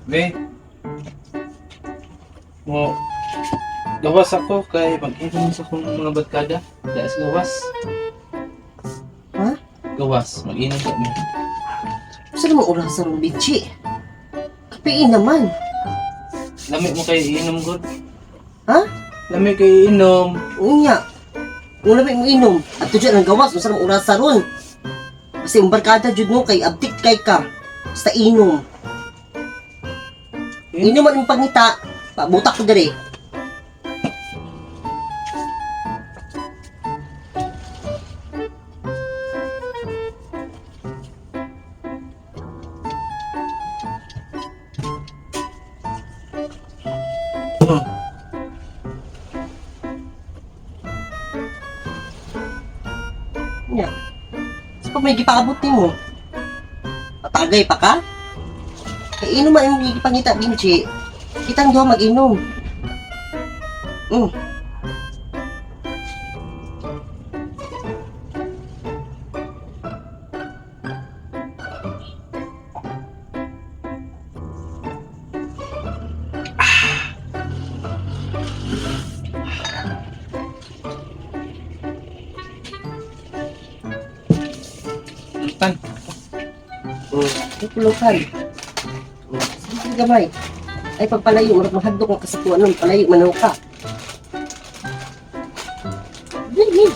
Be, mo gawas ako kay mag-inom sa kong mga barkada. Dahil sa gawas. Ha? Gawas, mag-inom kami. Saan mo oras sa rong bitchi? Kapiin naman. Lamig mo kayo iinom, God. Ha? Lamig kayo iinom. Unya. Kung lamig mo inom, at dyan ang gawas, masarap ang oras sa ron. Kasi ang barkada dyan mo kay abdik kay ka. Basta inom. Inom man yung pangita. Pabutak ko dali. Unya. Sa pag may gipakabot ni mo, patagay pa ka? Kaya inom man yung gipangita, Binchi. Kitang doon mag-inom. Tan, Pulukan. Sige gamay. Ay pagpalayo, urat maghagdok ng kasatuan nun. Palayo, manaw ka. Gini.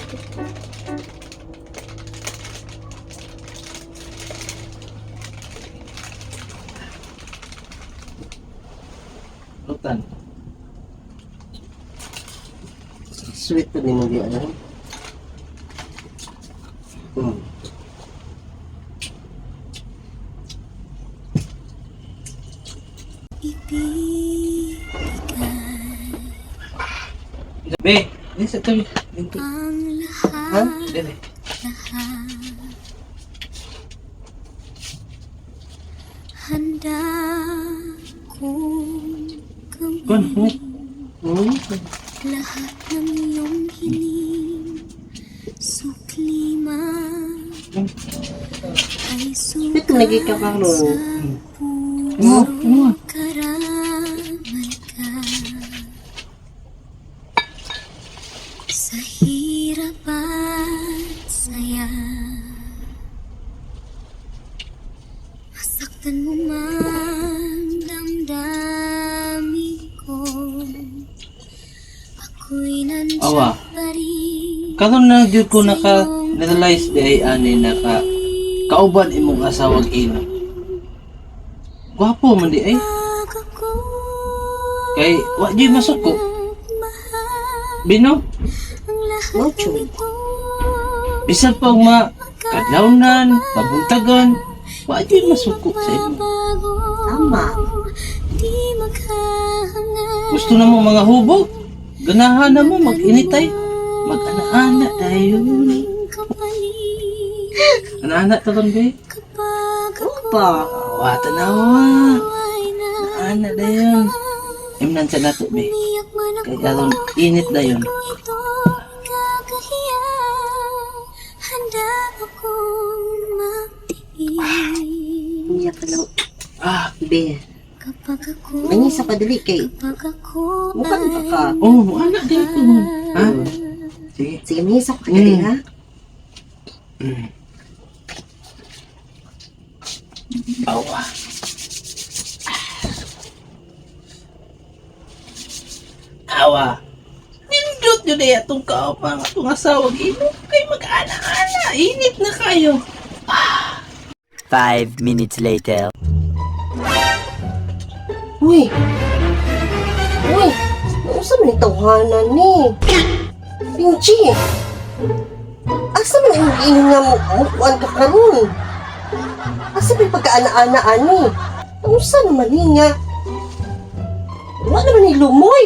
Tan. Sweet to din mo di ano. Be, ini sa tabi. Dito. Ha? Dili. Handa kong Kon, gawin Hmm? lahat ng iyong hiling. Sukli man ay Ba't kung naging ka pa sukat sa Hmm? puso karamay ka. Sa hirap at saya, masaktan mo man damdamin ko, ako'y Awa. nandiyan pa rin. Karon na jud ko naka-realize di ay ani naka kauban imong asawag ino. Gwapo man di ay. Pag ako'y Kay wa di masuko. Bino, ang lahat Mucho. ng ito bisan pag kadlawnan, pabuntagan, wa di masuko sa imo. Tama. Di maghahanap. Gusto na mo mga hubog. Ganahan na mo mag-initay. Mag-ana-ana tayo. Kapalit Ana-ana taron be. kapag Pa. Wa tanawa. ay na Ana dayon. Imnan sa nato be. iyak man ako. Kay karon init dayon. Ito kakahiya. Handa akong magtiis. Unya ka lang. Ah, Be. Kapag ako Mangi sa padali kay. kapag ako Mukha ka ka. oh, ana dito. Ha? Sige. Sige, mangisap ka dali, ha? Awa. Awa. Nindot yun eh atong kaopang atong asawag imo kay mag-ana-ana. Init na kayo. 5 minutes later. Uy! Uy! Nausa man yung tawhanan ni? Pinchi! Asa man yung inom nga mukuan ka karon? Asa may pagkaana-ana ani? Nausa naman niya? Wala naman ni lumoy!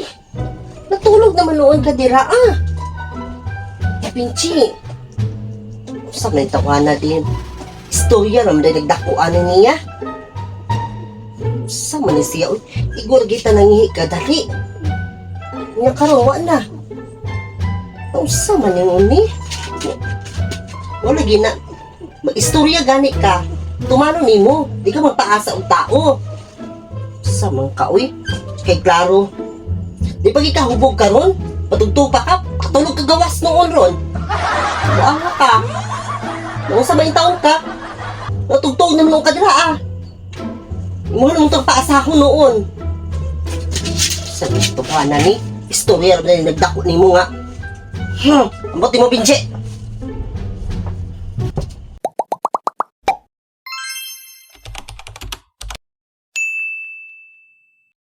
Natulog naman noon ka dira ah! Pinchi! Nausa man yung tawhanan din? Istorya naman na nagdakuan niya? Sa man ni siya, uy, igor kita nangihi ka, dali. Nga karowa na. Sa man yung uni. Wala gina. Mag-istorya gani ka. Tumano ni mo. Di ka magpaasa o tao. Asa man ka, uy? Kay klaro. Di pa gikahubog ka ron? Patugtupa ka? Katulog ka gawas noon ron? Buanga ka. Noong sa may taon ka, natugtog na nung kadra Imuha nung itong paasahon noon. Sabi ito ka na ni, istorya na nagdako ni mo nga. Ang buti mo, Binche.